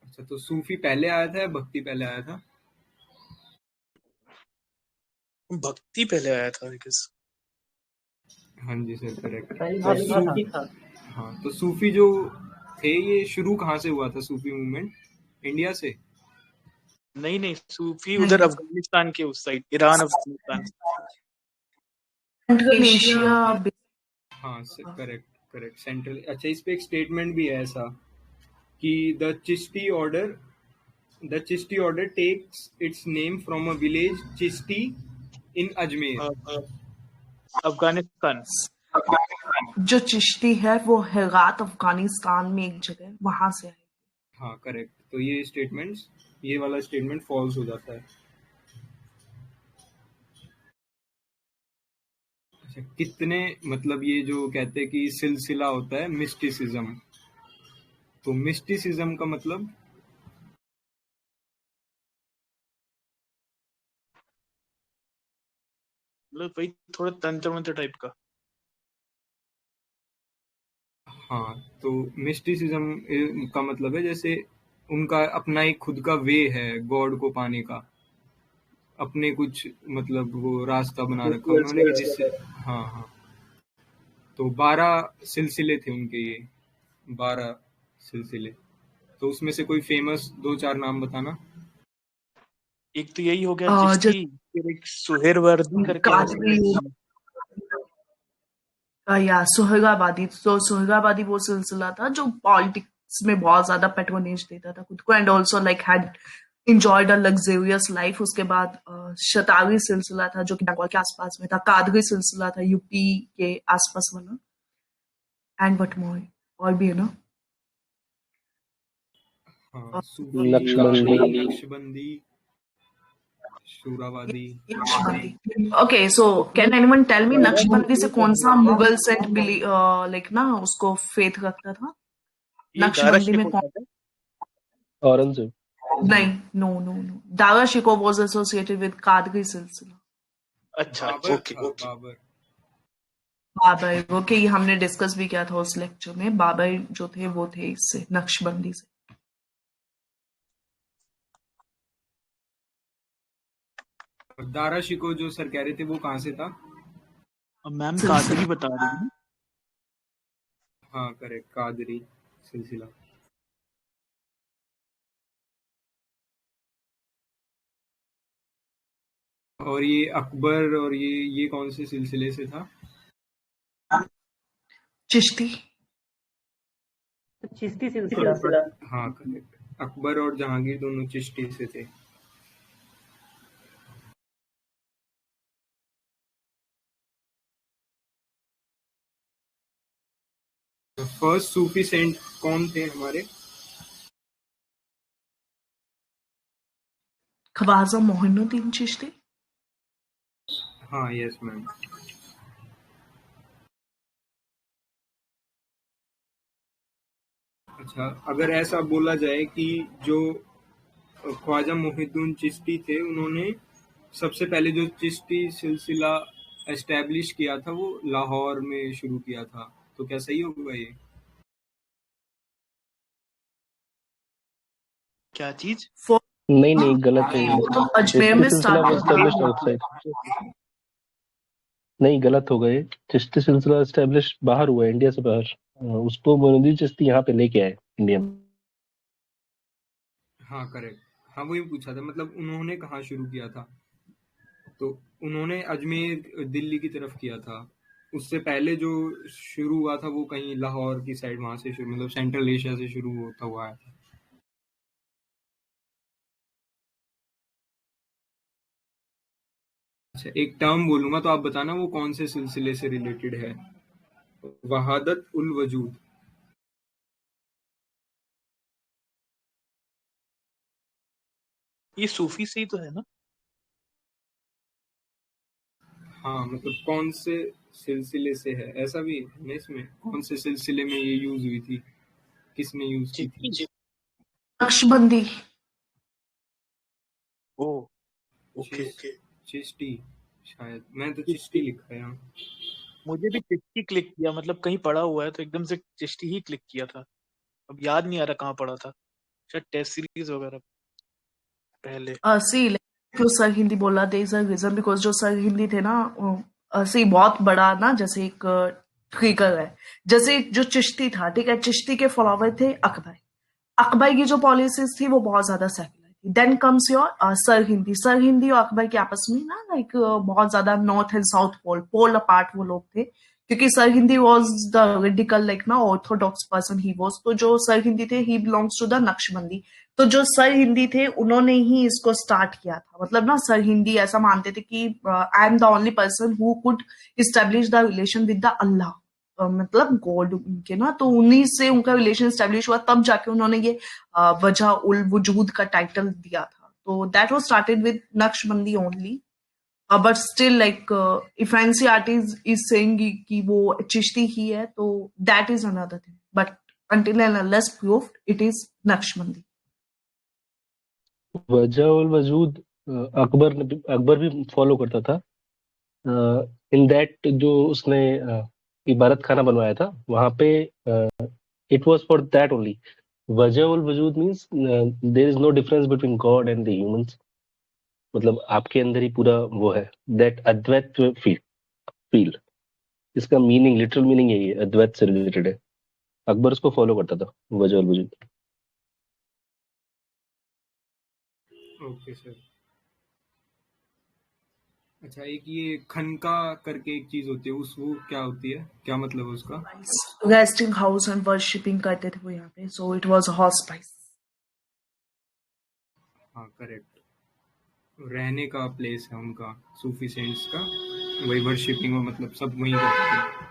अच्छा, तो सूफी पहले आया था या भक्ति पहले आया था? भक्ति पहले आया था, आई गेस। हाँ जी सर, करेक्ट। हाँ, भक्ति था। हाँ, तो सूफी जो थे ये शुरू कहाँ से हुआ था सूफी मूवमेंट? इंडिया से? नहीं, सूफी उधर अफगानिस्तान के उस side, Iran Afghanistan. Central Asia. हाँ सर, करेक्ट सेंट्रल। अच्छा, इस पे एक स्टेटमेंट भी है ऐसा कि the Chishti order takes its name from a village Chishti in Ajmer. Afghanistan. जो चिश्ती है वो हेरात अफगानिस्तान में एक जगह, वहां से है। हाँ करेक्ट। तो ये वाला स्टेटमेंट फॉल्स हो जाता है। अच्छा, कितने मतलब ये जो कहते हैं कि सिलसिला होता है मिस्टिसिज्म, तो मिस्टिसिज्म का मतलब? मतलब वही थोड़ा तंत्र मंत्र टाइप का। हाँ, तो मिस्टिसिज्म का मतलब है जैसे उनका अपना ही खुद का वे है गॉड को पाने का, अपने कुछ मतलब वो रास्ता बना रखा उन्होंने कि जिससे। हाँ, तो 12 सिलसिले थे उनके, ये 12 सिलसिले। तो उसमें से कोई फेमस 2-4 नाम बताना। एक तो यही हो गया चिश्ती, फिर एक सुहेरवर्दी करके या सुहरावादी। तो सुहरावादी वो सिलसिला था जो पॉलिटिक्स में बहुत ज्यादा पेट्रोनेज देता था खुद को, and also like had enjoyed a luxurious life। उसके बाद शतावी सिलसिला था जो कि बंगाल के आसपास में था। कादरी सिलसिला था यूपी के आसपास वाला। एंड वट मोर, और भी है ना? हाँ, सूफी, नक्शबंदी, शूरावादी। Okay, so can anyone tell me Naqshbandi से कौन सा मुगल सेंट लाइक ना उसको फेथ रखता था? नक्शबंदी में कौन? औरंगजेब। नहीं, no. Dara Shikoh was associated with Qadri Silsila. अच्छा, ओके। बाबर, ओके, ये हमने डिस्कस भी किया था उस लेक्चर में। बाबर जो थे वो थे इससे, नक्शबंदी से। दारा शिकोह जो सर कह रहे थे वो कहाँ से था? मैम कादरी बता रही है। हाँ करेक्ट, कादरी सिलसिला। और ये अकबर और ये कौन से सिलसिले से था? चिश्ती सिलसिला। हाँ करेक्ट, अकबर और जहांगीर दोनों चिश्ती से थे। फर्स्ट सूफी सेंट कौन थे हमारे? ख्वाजा मोइनुद्दीन चिश्ती। हाँ, यस मैम। अच्छा, अगर ऐसा बोला जाए कि जो ख्वाजा मोहिउद्दीन चिश्ती थे उन्होंने सबसे पहले जो चिश्ती सिलसिला एस्टैब्लिश किया था वो लाहौर में शुरू किया था, तो क्या सही होगा ये? क्या चीज? नहीं, गलत है। तो अजमेर में एस्टैब्लिश्ड आउटसाइड। नहीं, गलत हो गए। चिश्ती सिलसिला एस्टैब्लिश बाहर हुआ है, इंडिया से बाहर। उसको मोइनुद्दीन चिश्ती यहाँ पे लेके आए इंडिया में। हाँ करेक्ट। हाँ, वही पूछा था, मतलब उन्होंने कहाँ शुरू किया था? तो उन्होंने अजमेर दिल्ली की तरफ किया था। उससे पहले जो शुरू हुआ था वो कहीं लाहौर की साइड, वहां से शुरू, मतलब सेंट्रल एशिया से शुरू होता हुआ है। अच्छा, एक टर्म बोलूंगा तो आप बताना वो कौन से सिलसिले से रिलेटेड है। वहादत उल वजूद। ये सूफी से ही तो है ना? हाँ, मतलब कौन से सिलसिले से है, ऐसा भी है ना इसमें, कौन से सिलसिले में ये यूज हुई थी, किसने यूज की थी? नक्शबंदी। ओ ओके। चिश्ती शायद, मैं तो चिश्ती लिखा है यहाँ। मुझे भी चिश्ती क्लिक किया, मतलब कहीं पढ़ा हुआ है तो एकदम से चिश्ती ही क्लिक किया था। अब याद नहीं आ रहा कहाँ पढ़ा था। शायद टेस्ट सीरीज वगैरह पहले। सी जो सर हिंदी बोला दे इज अ रीजन बिकॉज जो सर हिंदी थे ना सी बहुत बड़ा ना जैसे एक ट्रिगर है। जैसे जो चिश्ती था, ठीक है, चिश्ती के फॉलोवर थे अकबर। अकबर की जो पॉलिसीज थी वो बहुत ज्यादा सेकुलर थी। Then comes your Sirhindi और अकबर के आपस में ना लाइक बहुत ज्यादा north and south pole apart वो लोग थे, क्योंकि Sirhindi was the radical like ना ऑर्थोडॉक्स पर्सन ही वॉज। तो जो सर हिंदी थे he belongs to the Naqshbandi. तो जो सर हिंदी थे उन्होंने ही इसको स्टार्ट किया था। मतलब ना सर हिंदी ऐसा मानते थे कि I am the only person who could establish the relation with the Allah, मतलब गॉड उनके ना। तो उन्हीं से उनका रिलेशन स्टैब्लिश हुआ, तब जाके उन्होंने ये वजह उल वजूद का टाइटल दिया था। तो that was started with Naqshbandi only, but still like if NCERT is saying कि वो चिश्ती ही है तो that is another thing, but until and unless proved it is Naqshbandi. वजह उल वजूद अकबर भी फॉलो करता था। इन दैट जो उसने इबारत खाना बनवाया था वहां पे it was for that only. वजह उल वजूद means there is no difference between God and the humans. मतलब आपके अंदर ही पूरा वो है, दैट अद्वैत फील। इसका मीनिंग, लिटरल मीनिंग यही है, अद्वैत से रिलेटेड है। अकबर उसको फॉलो करता था, वजह उल वजूद। Okay sir. अच्छा, एक ये खनका करके एक चीज होती है, उस वो क्या होती है, क्या मतलब है उसका? रेस्टिंग हाउस एंड वर्शिपिंग करते थे वो यहाँ पे, सो इट वाज हॉस्पाइस। हाँ करेक्ट, रहने का प्लेस है उनका, सूफी सेंट्स का, वही वर्शिपिंग में मतलब सब वहीं करते थे।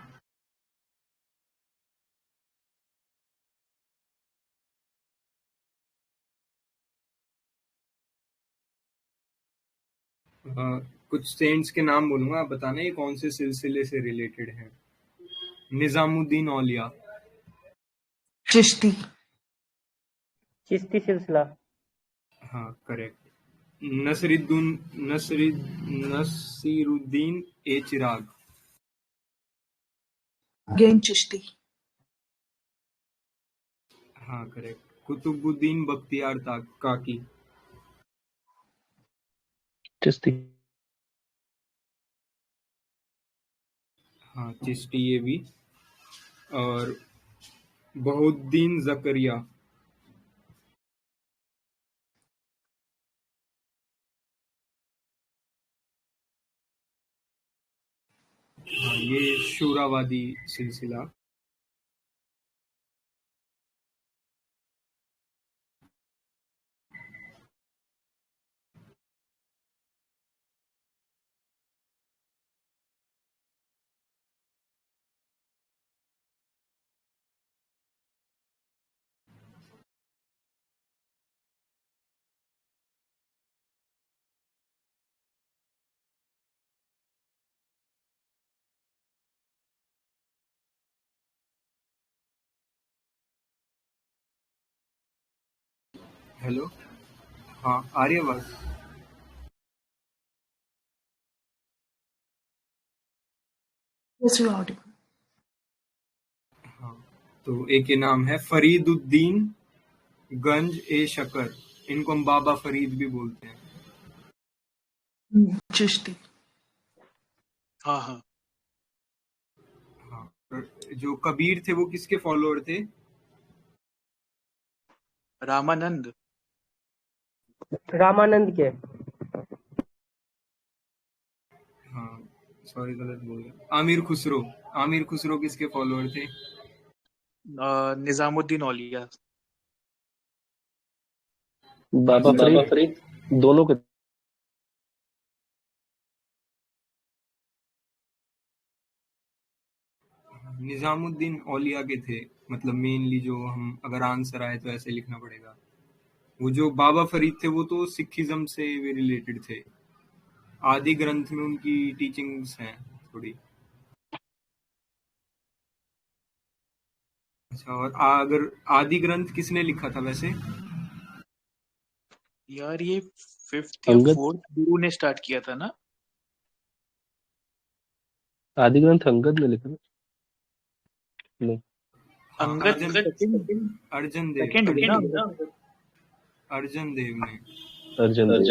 कुछ सेंट्स के नाम बोलूंगा, आप बताना ये कौन से सिलसिले से रिलेटेड है। निजामुद्दीन औलिया, चिश्ती, चिश्ती सिलसिला। हाँ करेक्ट। नसीरुद्दीन ए चिराग, अगेन चिश्ती, हाँ करेक्ट। कुतुबुद्दीन बख्तियार काकी, चिश्ती, हाँ चिश्ती ये भी। और बहुद्दीन जकरिया, हाँ ये शूरावादी सिलसिला। हेलो, हाँ आ रही है आवाज? yes you are audible। हाँ, तो एक के नाम है फरीदुद्दीन गंज ए शकर, इनको हम बाबा फरीद भी बोलते हैं। चिश्ती, हाँ हाँ। हाँ, जो कबीर थे वो किसके फॉलोअर थे? रामानंद। रामानंद के। हाँ सॉरी गलत बोल गया। आमिर खुसरो किसके फॉलोअर थे? निजामुद्दीन औलिया। बाबा फरीद दोनों के। निजामुद्दीन औलिया के थे, मतलब मेनली जो हम अगर आंसर आए तो ऐसे लिखना पड़ेगा। वो जो बाबा फरीद थे वो तो सिखिज्म से भी रिलेटेड थे, आदि ग्रंथ में उनकी टीचिंग्स हैं थोड़ी। अच्छा, और अगर आदि ग्रंथ किसने लिखा था वैसे? यार ये 5th या 4th गुरु ने स्टार्ट किया था ना। आदि ग्रंथ अंगद ने लिखा ना? नहीं, अंगद अर्जन देव सेकंड हुई ना अंगद। अर्जन देव ने। अर्जन देव।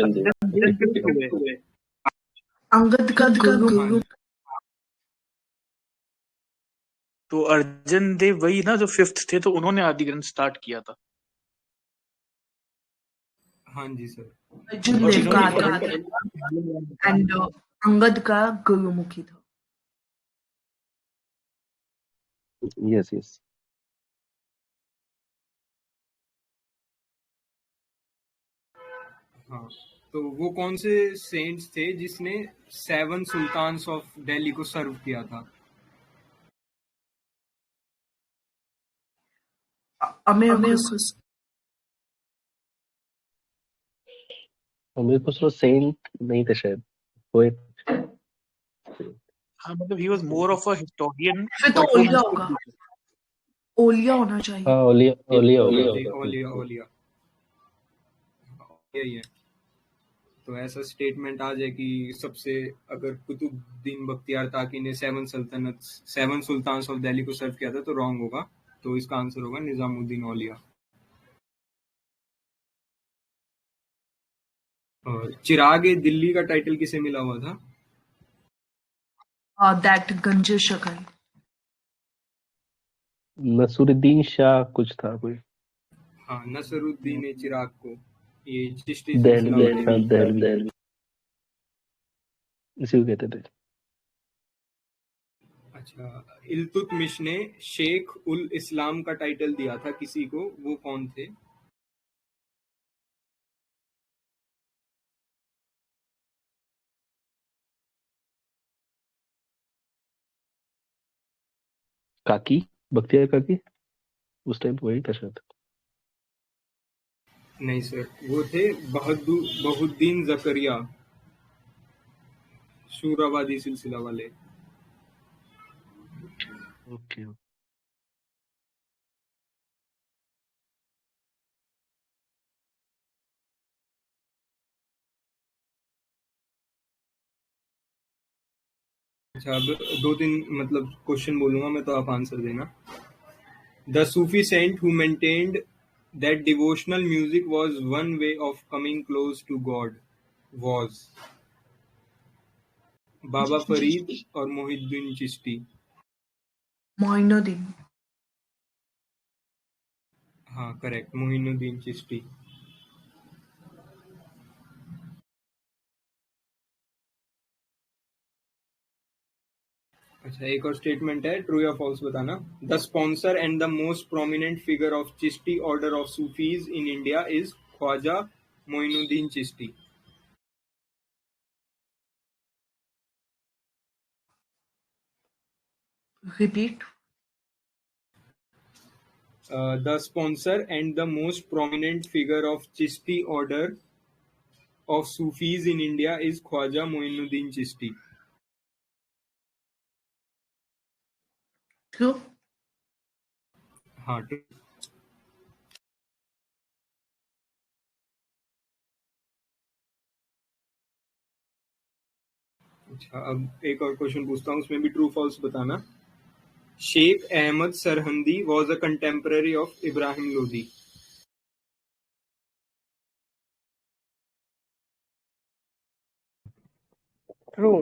अंगद का गुरु। तो अर्जन देव वही ना जो 5th थे, तो उन्होंने आदि ग्रंथ स्टार्ट किया था। हाँ जी सर। अर्जुन देव का एंड अंगद का गुरुमुखी था। Yes yes. हाँ, तो वो कौन से सेंट्स थे जिसने 7 सुल्तान्स ऑफ दिल्ली को सर्व किया था? अमीर खुसरो सेंट नहीं थे शायद, पोएट। हाँ, मतलब he was more of a historian. फिर तो ओलिया होगा, ओलिया होना चाहिए। हाँ, ओलिया यही है। तो ऐसा स्टेटमेंट आ जाए कि सबसे, अगर कुतुबुद्दीन बख्तियार ताकी ने 7 सुल्तान्स ऑफ दिल्ली को सर्व किया था, तो रॉन्ग होगा। तो इसका आंसर होगा निजामुद्दीन औलिया। और चिरागे दिल्ली का टाइटल किसे मिला हुआ था? दैट गंजे शकाई। नसरुद्दीन शाह कुछ था कोई। हाँ, नसरुद्दीन चिराग को ये चिश्ती दहलवी इसी को कहते थे। अच्छा, इल्तुतमिश ने शेख उल इस्लाम का टाइटल दिया था किसी को, वो कौन थे? काकी, बख्तियार काकी, उस टाइम वही था शायद। नहीं सर, वो थे बहुद्दीन जकरिया, शूराबादी सिलसिला वाले। ओके। अच्छा, अब 2-3 मतलब क्वेश्चन बोलूंगा मैं, तो आप आंसर देना। The Sufi saint who maintained that devotional music was one way of coming close to God was बाबा फरीद और मोहिउद्दीन चिश्ती। मोइनुद्दीन। हाँ करेक्ट, मोइनुद्दीन चिश्ती। अच्छा, एक और स्टेटमेंट है, ट्रू या फॉल्स बताना। The sponsor and the most prominent figure of Chishti order of Sufis in India is Khwaja Moinuddin Chishti. Repeat. The sponsor and the most prominent figure of Chishti order of Sufis in India is Khwaja Moinuddin Chishti. True. हाँ true. अच्छा, अब एक और question पूछता हूँ, उसमें भी true false बताना। Sheikh Ahmad Sirhindi was a contemporary of Ibrahim Lodi. True.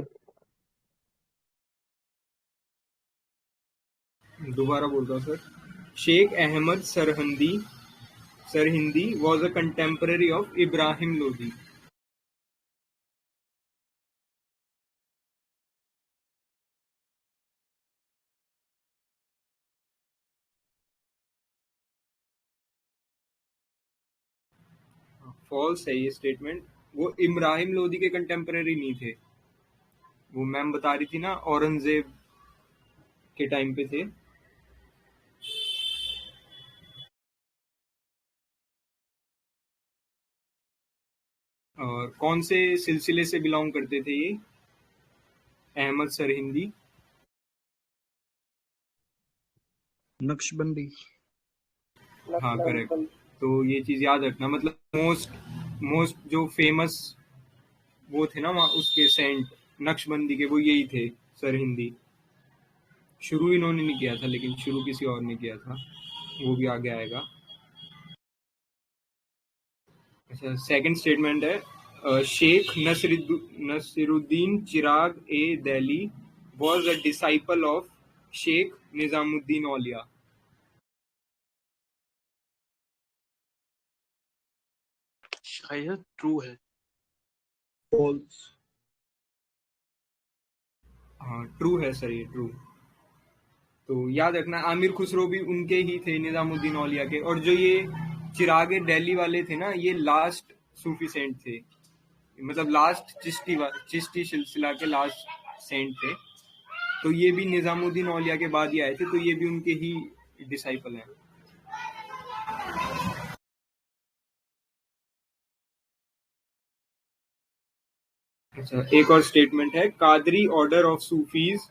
दोबारा बोलता हूँ sir. Sheikh Ahmad Sirhindi was a contemporary of Ibrahim Lodi. False है ये स्टेटमेंट। वो इब्राहिम लोदी के कंटेम्पररी नहीं थे। वो मैम बता रही थी ना, औरंगजेब के टाइम पे थे। और कौन से सिलसिले से बिलोंग करते थे ये अहमद सरहिंदी? नक्शबंदी। हाँ करेक्ट। तो ये चीज याद रखना, मतलब मोस्ट जो फेमस वो थे ना वहाँ उसके सेंट नक्शबंदी के, वो यही थे, सरहिंदी। शुरू इन्होंने नहीं किया था, लेकिन शुरू किसी और ने किया था, वो भी आगे आएगा। अच्छा, सेकंड स्टेटमेंट है शेख नसीरुद्दीन चिराग ए Delhi was a disciple of Sheikh Nizamuddin औलिया। शायद ट्रू है। फॉल्स। हाँ, ट्रू है सर, ये ट्रू। तो याद रखना, आमिर खुसरो भी उनके ही थे, निजामुद्दीन औलिया के। और जो ये चिराग दिल्ली वाले थे ना, ये लास्ट सूफी सेंट थे, मतलब लास्ट चिश्ती सिलसिला के लास्ट सेंट थे। तो ये भी निजामुद्दीन औलिया के बाद ही आए थे, तो ये भी उनके ही डिसाइपल हैं। अच्छा, एक और स्टेटमेंट है, Qadri order of Sufis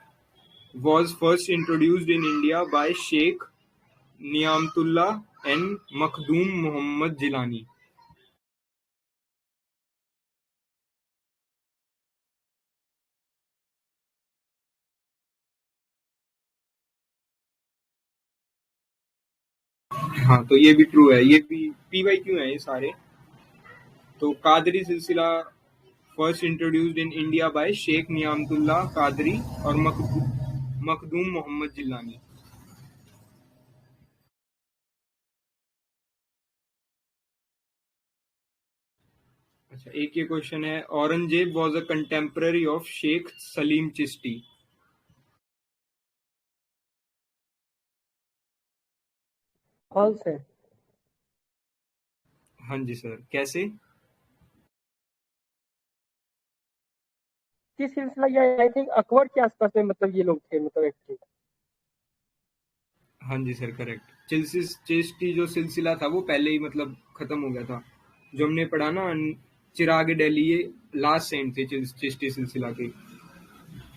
was first introduced in India by Sheikh Niamtullah and Makhdoom Muhammad Jilani। हाँ, तो ये भी ट्रू है, ये भी PYQ है ये सारे। तो Qadri Silsila first introduced in India by Sheikh Niamatullah Qadri और मखदूम मोहम्मद जिलानी। अच्छा, एक ये क्वेश्चन है, Aurangzeb was a contemporary of Sheikh Salim Chishti. False है। हाँ जी सर, कैसे? ये सिलसिला ये आई थिंक अकबर के आसपास में मतलब ये लोग थे मतलब एक्टिव। हाँ जी सर, करेक्ट। चिश्ती जो सिलसिला था वो पहले ही मतलब खत्म हो गया था। जो हमने पढ़ा ना, चिराग दिल्ली, ये लास्ट सेंट थे चिश्ती सिलसिला के।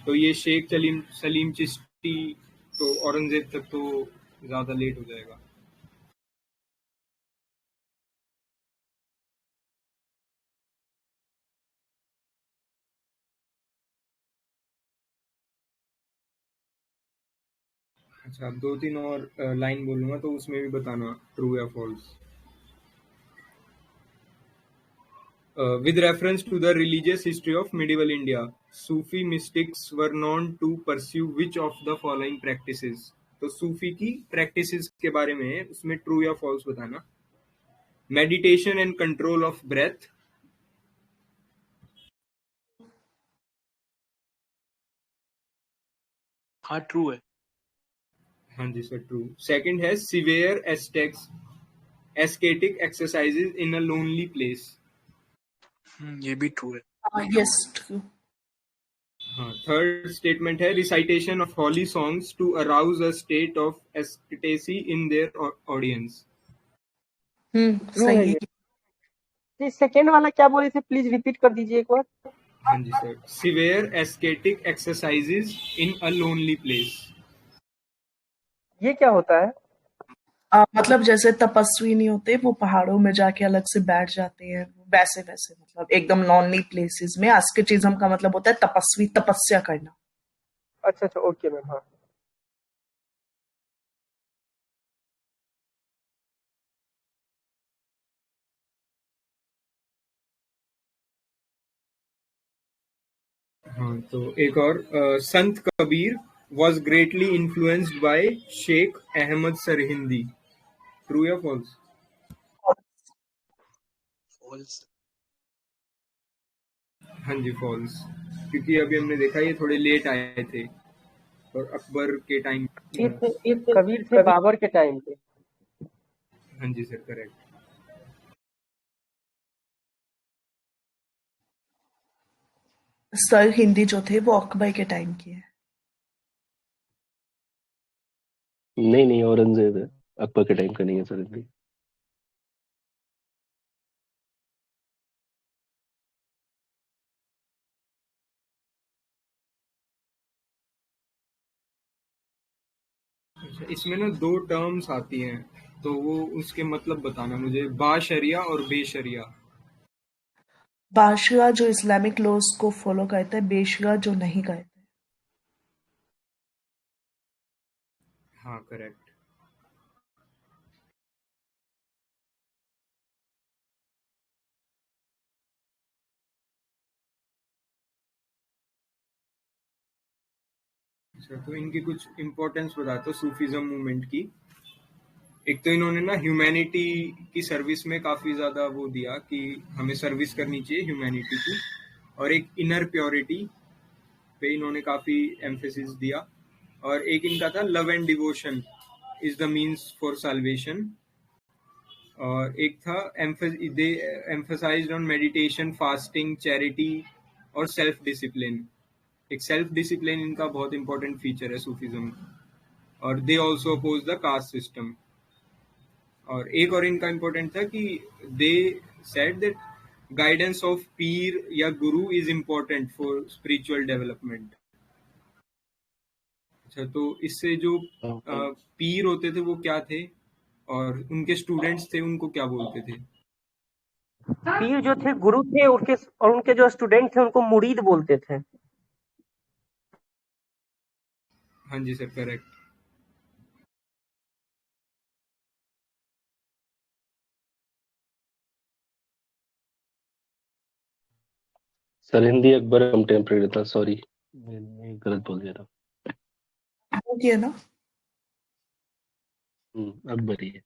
तो ये शेख सलीम चिश्ती तो औरंगजेब तक तो ज्यादा लेट हो जाएगा। अच्छा, अब 2-3 और लाइन बोलूंगा, तो उसमें भी बताना ट्रू या false. With reference to the religious history of medieval India, Sufi mystics were known to pursue which of the following practices? तो सूफी की प्रैक्टिसेस के बारे में है, उसमें ट्रू या फॉल्स बताना। Meditation and control of breath, हाँ ट्रू है। हाँ जी सर, ट्रू। सेकंड है severe ascetic exercises in a lonely place. ये भी ट्रू है। Yes, true. हाँ, थर्ड स्टेटमेंट है recitation of holy songs to arouse a state of ecstasy in their audience. True है सही। ये सेकंड वाला क्या बोले थे, प्लीज रिपीट कर दीजिए एक बार। हाँ जी sir, severe ascetic exercises in a lonely place. ये क्या होता है? मतलब जैसे तपस्वी नहीं होते, वो पहाड़ों में जाके अलग से बैठ जाते हैं, वैसे वैसे मतलब एकदम लॉनली प्लेसेस में। आस्केटिज्म का मतलब होता है तपस्वी, तपस्या करना। अच्छा अच्छा, ओके मैम। हाँ हाँ, तो एक और, Sant Kabir was greatly influenced by Sheikh Ahmad Sirhindi. True या फॉल्स? फॉल्स। हाँ जी, फॉल्स। क्योंकि अभी हमने देखा ये थोड़े लेट आए थे, और अकबर के टाइम। ये कबीर थे बाबर के टाइम पे। हाँ जी सर, करेक्ट। सर हिंदी जो थे वो अकबर के टाइम की है। नहीं औरंगजेब है, अकबर के टाइम का नहीं है सर हिंदी। अच्छा, इसमें ना 2 टर्म्स आती हैं, तो वो उसके मतलब बताना मुझे, बाशरिया और बेशरिया। बाशरा जो इस्लामिक लॉज को फॉलो करता है, बेशरा जो नहीं करता है। हाँ, करेक्ट। अच्छा, तो इनकी कुछ इम्पोर्टेंस बताता हूँ सूफीज्म मूवमेंट की। एक तो इन्होंने ना ह्यूमैनिटी की सर्विस में काफी ज्यादा वो दिया कि हमें सर्विस करनी चाहिए ह्यूमैनिटी की, और एक इनर प्योरिटी पे इन्होंने काफी एम्फेसिस दिया। और एक इनका था love and devotion is the means for salvation. और एक था they emphasized on meditation, fasting, charity और सेल्फ डिसिप्लिन। एक सेल्फ डिसिप्लिन इनका बहुत इंपॉर्टेंट फीचर है सूफीज्म। और they also oppose the caste system. और एक और इनका इम्पोर्टेंट था कि they said that guidance of pir या guru is important for spiritual development. अच्छा, तो इससे जो पीर होते थे वो क्या थे, और उनके स्टूडेंट्स थे उनको क्या बोलते थे? पीर जो थे गुरु थे, उनके जो स्टूडेंट थे उनको मुरीद बोलते थे। हाँ जी sir, correct. Sirhindi Akbar contemporary था, सॉरी मैंने गलत बोल दिया था। है ना, अकबर ही है।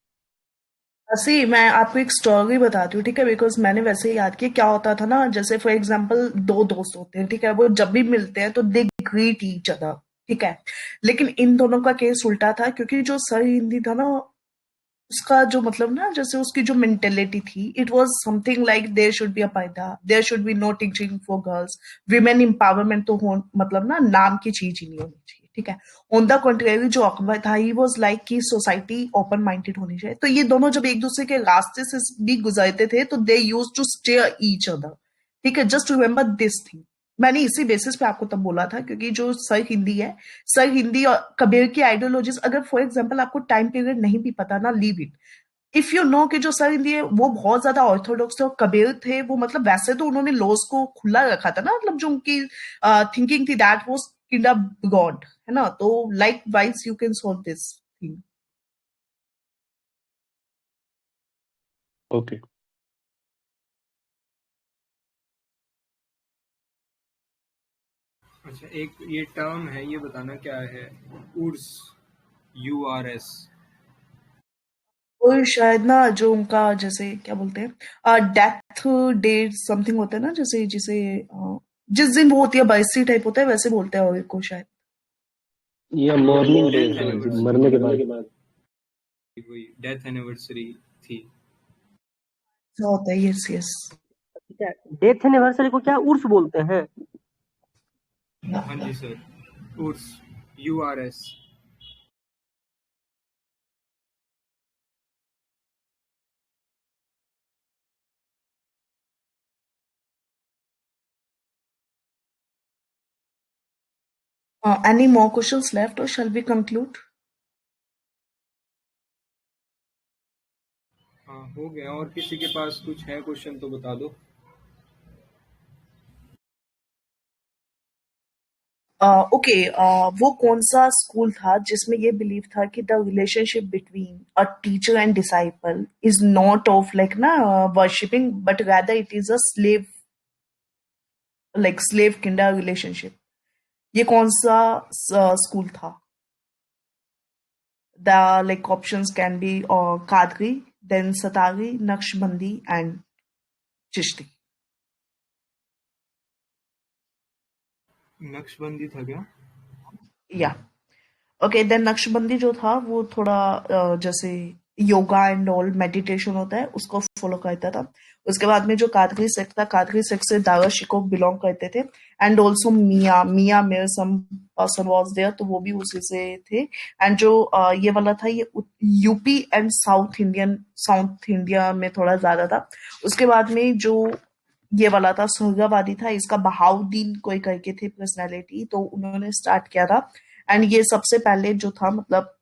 ऐसे मैं आपको एक स्टोरी बताती हूँ, ठीक है, बिकॉज मैंने वैसे ही याद किया क्या होता था ना, जैसे फॉर एग्जांपल दो दोस्त होते हैं, ठीक है, वो जब भी मिलते हैं तो दे ग्रीट ईच अदर, ठीक है, लेकिन इन दोनों का केस उल्टा था, क्योंकि जो सर हिंदी था ना, उसका जो मतलब ना, जैसे उसकी जो मेंटेलिटी थी, it was something like there should be a purdah, there should be no teaching for girls, women empowerment तो हो, मतलब ना नाम की चीज ही नहीं होनी चाहिए, ठीक है। ऑन द कंट्रेरी जो अकबर था, ही वाज लाइक कि सोसाइटी ओपन माइंडेड होनी चाहिए। तो ये दोनों जब एक दूसरे के रास्ते से भी गुजरते थे तो they use to stare each other, ठीक है। Just remember this thing. मैंने इसी बेसिस पे आपको तब बोला था, क्योंकि जो सर हिंदी है, सर हिंदी और कबीर की आइडियोलॉजीज, अगर फॉर एग्जांपल आपको टाइम पीरियड नहीं भी पता ना, leave it. If you know कि जो सर हिंदी है वो बहुत ज्यादा ऑर्थोडॉक्स थे, और कबीर थे वो, मतलब वैसे तो उन्होंने लॉज को खुला रखा था ना, मतलब जो उनकी थिंकिंग थी, that was kind of God, है ना। तो like wise you can solve this thing. Okay. अच्छा, एक ये टर्म है, ये बताना क्या है? उर्स, URS। और शायद ना जो उनका, जैसे क्या बोलते हैं, डेथ डेट समथिंग होता है ना, जैसे जिसे जिस दिन वो होती है बरसी टाइप होता है, वैसे बोलते हैं और को शायद। ये मॉर्निंग डे है मरने के बाद। वही डेथ एनिवर्सरी थी। ऐसा होता है, यस यस। डेथ एनिवर्सरी को क्या उर्स बोलते हैं? हाँ जी sir, Urs, URS। Any more questions left, or shall we conclude? हाँ, हो गया। और किसी के पास कुछ है क्वेश्चन तो बता दो। ओके, वो कौन सा स्कूल था जिसमें ये बिलीव था कि the relationship between a teacher and disciple is not of like ना worshipping, but rather it is a slave, like slave kinder relationship. ये कौन सा स्कूल था? The like options can be Qadri, then Shattari, Naqshbandi and Chishti. Naqshbandi था क्या? या ओके, देन नक्शबंदी जो था वो थोड़ा जैसे योगा एंड ऑल मेडिटेशन होता है उसको फॉलो करता था। उसके बाद में जो कादरी सेक्ट था, कादरी सेक्ट से दारा शिकोह बिलोंग करते थे, and also Mian Mir some person was there, तो वो भी उसी से थे। एंड जो ये वाला था, ये यूपी एंड साउथ इंडिया में थोड़ा ज्यादा था। उसके बाद में जो ये वाला था सुहरावादी था, इसका बहाउद्दीन कोई करके थे पर्सनैलिटी, तो उन्होंने स्टार्ट किया था। एंड ये सबसे पहले जो था, मतलब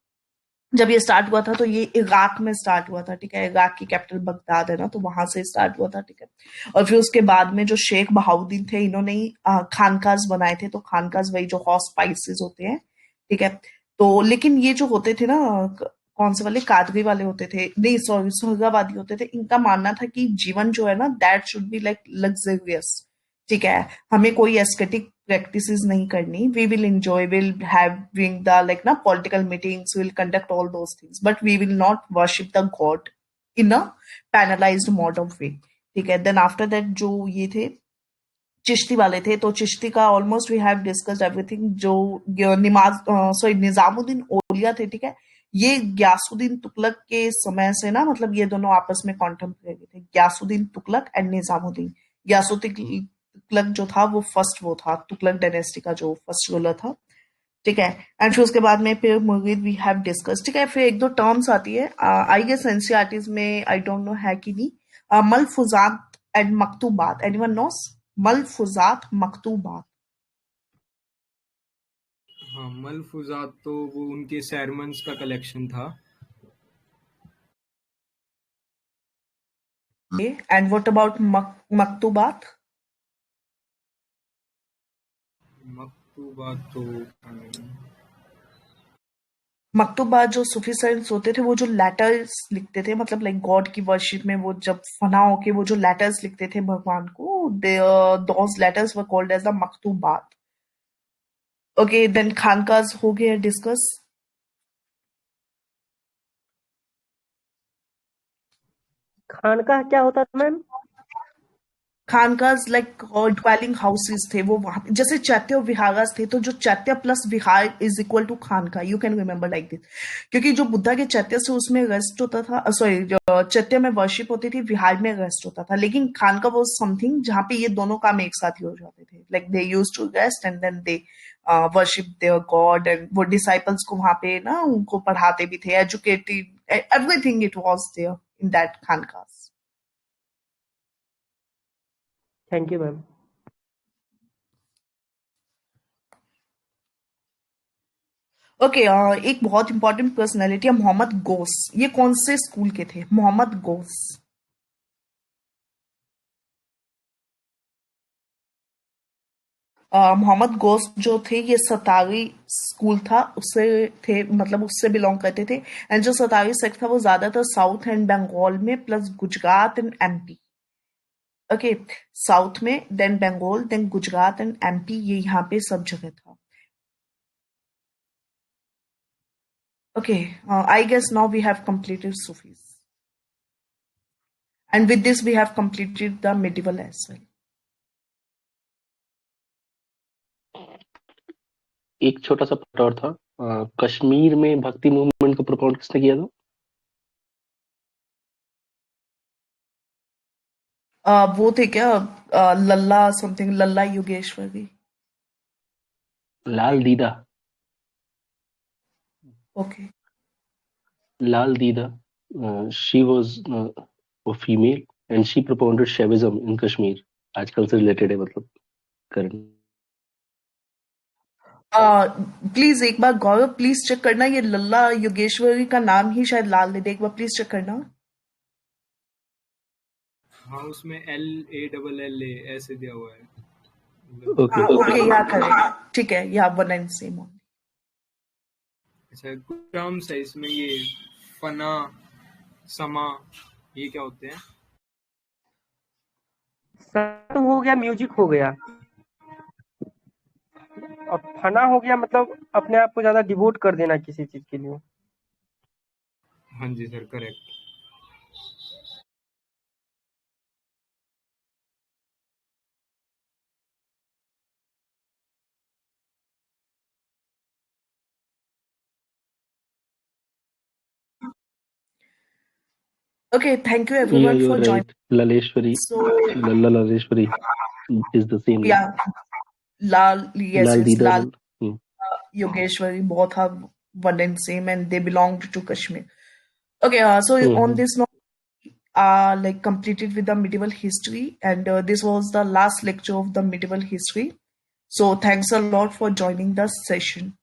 जब ये स्टार्ट हुआ था तो ये इराक में स्टार्ट हुआ था, ठीक है। इराक की कैपिटल बगदाद है ना, तो वहां से स्टार्ट हुआ था, ठीक है। और फिर उसके बाद में जो शेख बहाउद्दीन थे, इन्होंने ही खानकाज बनाए थे। तो खानकाज वही जो हॉर्स स्पाइसेस होते हैं, ठीक है। तो लेकिन ये जो होते थे ना, कौन से वाले, कादरी वाले होते थे, नहीं सॉरी सुहरावादी होते थे, इनका मानना था कि जीवन जो है ना, that should be like luxurious, ठीक है, हमें कोई एस्थेटिक प्रैक्टिसेस नहीं करनी. We will enjoy, will having the like ना political meetings, will conduct all those things, but we will not worship the God in a penalized mode of way. ठीक है. Then after that जो ये थे चिश्ती वाले थे, तो चिश्ती का almost we have discussed everything. जो निजामुद्दीन औलिया थे, ठीक है, ये ग्यासुद्दीन तुगलक के समय से ना, मतलब ये दोनों आपस में कॉन्टेम्परेरी थे. ग्यासुद्दीन तुगलक एंड निजामुद्दीन. ग्यासुद्दीन तुगलक जो था वो फर्स्ट वो था, तुगलक डायनेस्टी का जो फर्स्ट रूलर था. ठीक है. एंड फिर उसके बाद में फिर मुगीद वी हैव डिस्कस. ठीक है. फिर एक दो टर्म्स आती है, आई गेस एनसीईआरटीज में, आई डोंट नो है कि नहीं. मलफुजात एंड मकतूबात. एनीवन नोस मलफुजात मकतूबात? हाँ, मलफूजात तो वो उनके sermons का कलेक्शन था. एंड व्हाट अबाउट मकतूबात? मकतूबात तो मकतूबात जो सूफी सेंट्स होते थे, वो जो लेटर्स लिखते थे, मतलब लाइक गॉड की वर्शिप में वो जब फना होके वो जो लेटर्स लिखते थे भगवान को, those letters were called as the मकतूबात. ओके. देन खानकाज हो गया डिस्कस. खानका क्या होता था मैम? खानकाज लाइक ड्वेलिंग हाउसेस थे वो वहां पे, जैसे चैत्य और विहारास थे, तो जो चैत्य प्लस विहार इज इक्वल टू खानका. You can remember like this, क्योंकि जो बुद्धा के चैत्य से उसमें रेस्ट होता था, सॉरी, चैत्य में वर्शिप होती थी, विहार में रेस्ट होता था. लेकिन खानका वो समथिंग जहाँ पे ये दोनों काम एक साथ ही हो जाते थे. Like they use to rest and then they worship their god, and वो डिसाइपल्स को वहां पे ना उनको पढ़ाते भी थे, educated, everything it was there in that खानकाज. Thank you ma'am. ओके. एक बहुत इंपॉर्टेंट पर्सनैलिटी है मोहम्मद गोस. ये कौन से स्कूल के थे? मोहम्मद गोस. मोहम्मद गोस जो थे, ये सतावी स्कूल था, उससे थे, मतलब उससे बिलोंग करते थे. एंड जो सतावी सेक्ट था वो ज्यादातर साउथ एंड बंगाल में, plus Gujarat and MP. Okay. South में, then Bengal, then Gujarat and MP, ये यहाँ पे सब जगह था. Okay, I guess now we have completed Sufis. And with this, we have completed the medieval as well. एक छोटा सा पॉइंट और था, कश्मीर में भक्ति मूवमेंट को प्रोपाउंड किसने किया था? वो थे क्या, लल्ला समथिंग, लल्ला योगेश्वरी. लाल दीदा. Okay. Lal Dida, she was a female and she propounded Shaivism in Kashmir. आजकल से रिलेटेड है, मतलब करंट. प्लीज एक बार गौरव प्लीज चेक करना, ये लल्ला योगेश्वरी का नाम ही शायद लाल दीदा. एक बार प्लीज चेक करना. हाँ, उसमें LALLA ऐसे दिया हुआ है. ओके. ओके, या करेक्ट. ठीक है, या वन एंड सेम. अच्छा, कुछ टर्म्स है इसमें, ये फना, समा, ये क्या होते हैं? सत हो गया, म्यूजिक हो गया, और फना हो गया मतलब अपने आप को ज्यादा डिवोट कर देना किसी चीज के लिए. हाँ जी sir, correct. Okay, thank you Yeah, everyone you're for joining. right. Laleshwari, So, Lalla Laleshwari is the same name. yeah, Lal, yes, Lal yes, Dida. Lal Yogeshwari, both are one and same, and they belonged to Kashmir. Okay, so on this note, like completed with the medieval history, and this was the last lecture of the medieval history. So thanks a lot for joining the session.